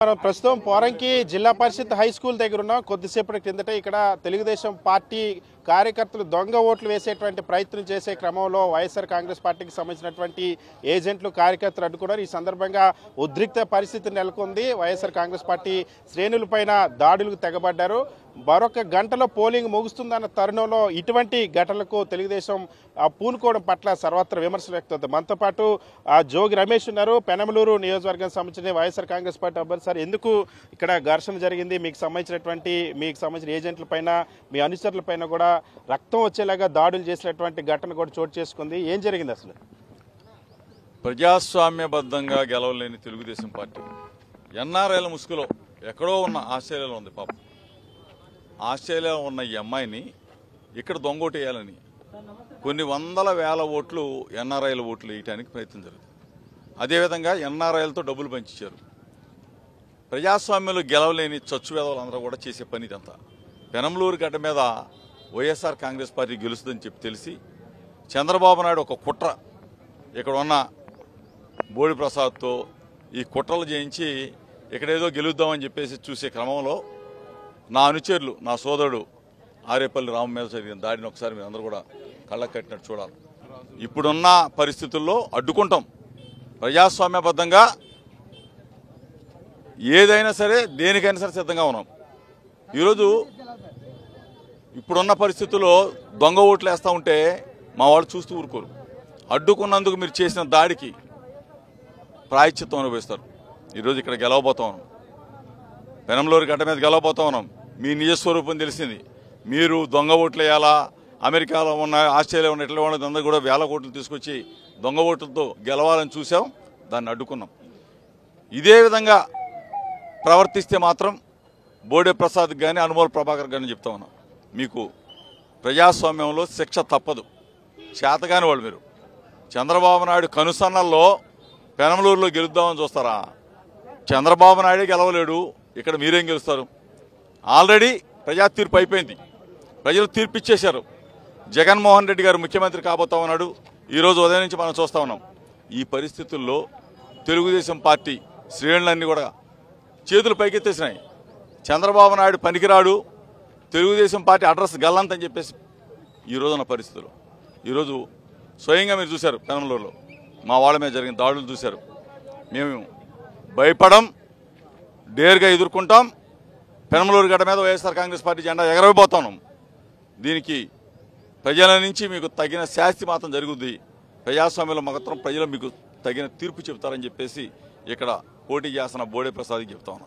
మనం ప్రస్తుతం పోరంకి జిల్లా పరిషత్ హై స్కూల్ దగ్గర ఉన్నాం. కొద్దిసేపటి కిందట ఇక్కడ తెలుగుదేశం పార్టీ కార్యకర్తలు దొంగ ఓట్లు వేసేటువంటి ప్రయత్నం చేసే క్రమంలో వైఎస్ఆర్ కాంగ్రెస్ పార్టీకి సంబంధించినటువంటి ఏజెంట్లు కార్యకర్తలు అడ్డుకున్నారు. ఈ సందర్భంగా ఉద్రిక్త పరిస్థితి నెలకొంది. వైఎస్ఆర్ కాంగ్రెస్ పార్టీ శ్రేణులపైన దాడులకు తెగబడ్డారు. మరొక గంటలో పోలింగ్ ముగుస్తుందన్న తరుణంలో ఇటువంటి ఘటనలకు తెలుగుదేశం పూనుకోవడం పట్ల సర్వత్రా విమర్శలు వ్యక్తవుతాయి. మనతో పాటు జోగి రమేష్ ఉన్నారు. పెనమలూరు నియోజకవర్గం సంబంధించిన వైఎస్ఆర్ కాంగ్రెస్ పార్టీ అభ్యర్థి. సార్, ఎందుకు ఇక్కడ ఘర్షణ జరిగింది? మీకు సంబంధించిన ఏజెంట్ల పైన, మీ అనుచరుల పైన కూడా రక్తం వచ్చేలాగా దాడులు చేసినటువంటి ఘటన కూడా చోటు చేసుకుంది. ఏం జరిగింది అసలు? ప్రజాస్వామ్యబద్ధంగా గెలవలేని తెలుగుదేశం పార్టీ ఎన్ఆర్ఐల ముసుగులో ఎక్కడో ఉన్న ఆస్ట్రేలియాలో ఉంది. పాపం ఆస్ట్రేలియాలో ఉన్న ఈ అమ్మాయిని ఇక్కడ దొంగోటేయాలని కొన్ని వందల వేల ఓట్లు ఎన్ఆర్ఐల ఓట్లు వేయడానికి ప్రయత్నం జరుగుతుంది. అదేవిధంగా ఎన్ఆర్ఐలతో డబ్బులు పంచారు. ప్రజాస్వామ్యంలో గెలవలేని చచ్చు వేదవులందరూ కూడా చేసే పని ఇదంతా. పెనమలూరు గడ్డ మీద వైఎస్ఆర్ కాంగ్రెస్ పార్టీ గెలుస్తుందని చెప్పి తెలిసి చంద్రబాబు నాయుడు ఒక కుట్ర ఇక్కడ ఉన్న బోడి ప్రసాద్తో ఈ కుట్రలు చేయించి ఇక్కడేదో గెలుద్దామని చెప్పేసి చూసే క్రమంలో నా అనుచరులు, నా సోదరుడు ఆరేపల్లి రామ మీద జరిగిన దాడిని ఒకసారి మీరు అందరూ కూడా కళ్ళకు కట్టినట్టు చూడాలి. ఇప్పుడున్న పరిస్థితుల్లో అడ్డుకుంటాం. ప్రజాస్వామ్యబద్ధంగా ఏదైనా సరే, దేనికైనా సరే సిద్ధంగా ఉన్నాం. ఈరోజు ఇప్పుడున్న పరిస్థితుల్లో దొంగ ఓట్లు వేస్తూ ఉంటే మా వాళ్ళు చూస్తూ ఊరుకోరు. అడ్డుకున్నందుకు మీరు చేసిన దాడికి ప్రాయశ్చిత్తం అనుభవిస్తారు. ఈరోజు ఇక్కడ గెలవబోతా ఉన్నాం. పెనమలూరు గడ్డ మీద గెలవబోతా ఉన్నాం. మీ నిజస్వరూపం తెలిసింది. మీరు దొంగ ఓట్లు వేయాలా, అమెరికాలో ఉన్న, ఆస్ట్రేలియా ఉన్న ఇట్లా వాళ్ళందరూ కూడా వేల కోట్లు తీసుకొచ్చి దొంగ ఓట్లతో గెలవాలని చూసాం. దాన్ని అడ్డుకున్నాం. ఇదే విధంగా ప్రవర్తిస్తే మాత్రం బోడే ప్రసాద్ కానీ అనుమోల్ ప్రభాకర్ కానీ చెప్తా ఉన్నాం, మీకు ప్రజాస్వామ్యంలో శిక్ష తప్పదు. చేతగాని వాళ్ళు మీరు. చంద్రబాబు నాయుడు కనుసన్నల్లో పెనమలూరులో గెలుద్దామని చూస్తారా? చంద్రబాబు నాయుడే గెలవలేడు, ఇక్కడ మీరేం గెలుస్తారు? ఆల్రెడీ ప్రజా తీర్పు అయిపోయింది. ప్రజలు తీర్పు ఇచ్చేశారు. జగన్మోహన్ రెడ్డి గారు ముఖ్యమంత్రి కాబోతా ఉన్నాడు. ఈరోజు ఉదయం నుంచి మనం చూస్తూ ఉన్నాం. ఈ పరిస్థితుల్లో తెలుగుదేశం పార్టీ శ్రేణులన్నీ కూడా చేతులు పైకెత్తేసినాయి. చంద్రబాబు నాయుడు పనికిరాడు, తెలుగుదేశం పార్టీ అడ్రస్ గల్లంతని చెప్పేసి ఈరోజున్న పరిస్థితులు. ఈరోజు స్వయంగా మీరు చూశారు, పెనమలూరులో మా వాళ్ళ మీద జరిగిన దాడులు చూశారు. మేము భయపడం, డేర్గా ఎదుర్కొంటాం. పెనమలూరు గడ్డ మీద వైఎస్ఆర్ కాంగ్రెస్ పార్టీ జెండా ఎగరబోతున్నాం. దీనికి ప్రజల నుంచి మీకు తగిన శాస్తి మాత్రం జరుగుద్ది. ప్రజాస్వామ్యంలో మాత్రం ప్రజలు మీకు తగిన తీర్పు చెబుతారని చెప్పేసి ఇక్కడ పోటీ చేస్తున్న బోడే ప్రసాద్కి చెప్తా ఉన్నాం.